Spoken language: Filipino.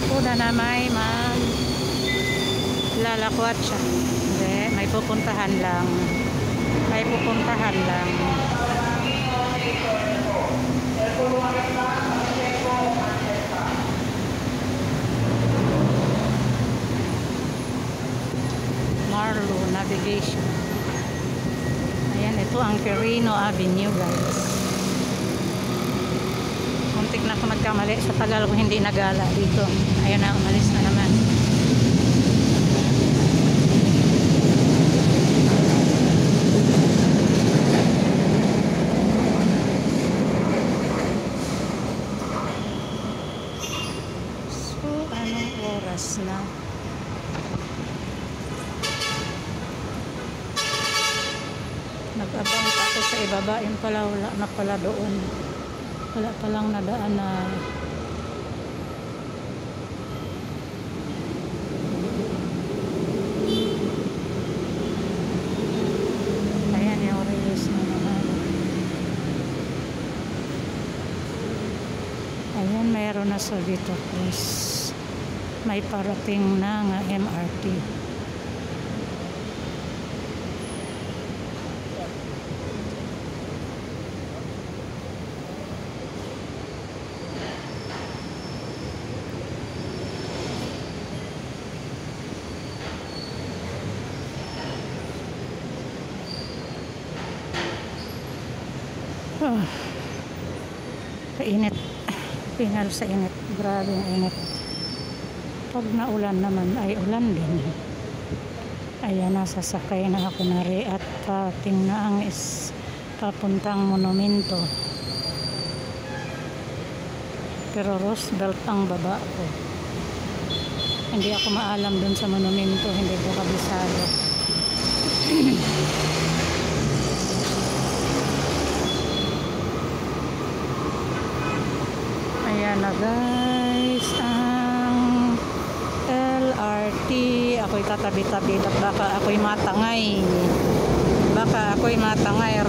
barracuda na may lalakwat siya. Hindi, may pupuntahan lang. May pupuntahan lang. Marlo Navigation. Ayan, ito ang Quirino Avenue, guys. Muntik na ako magkamali sa tagal ko hindi nagala dito. Ayan na, umalis na naman. So, anong oras na? Nag-abang pa ako sa ibaba. Yung pala, wala na pala doon. Wala palang nadaan na ayan yung release na naman. Ayan, mayroon na sa dito, please. May parating na nga MRT. Kainit. Pinal sa init. Grabe ang init. Pag naulan naman ay ulan din. Ayan, nasasakay na ako na rin at pating na ang papuntang monumento. Pero Roosevelt ang baba ko. Hindi ako maalam dun sa monumento. Hindi ko kabisado. Ayan na, guys, ang LRT. Ako'y tatabi-tabi at baka ako'y matangay. Baka ako'y matangay.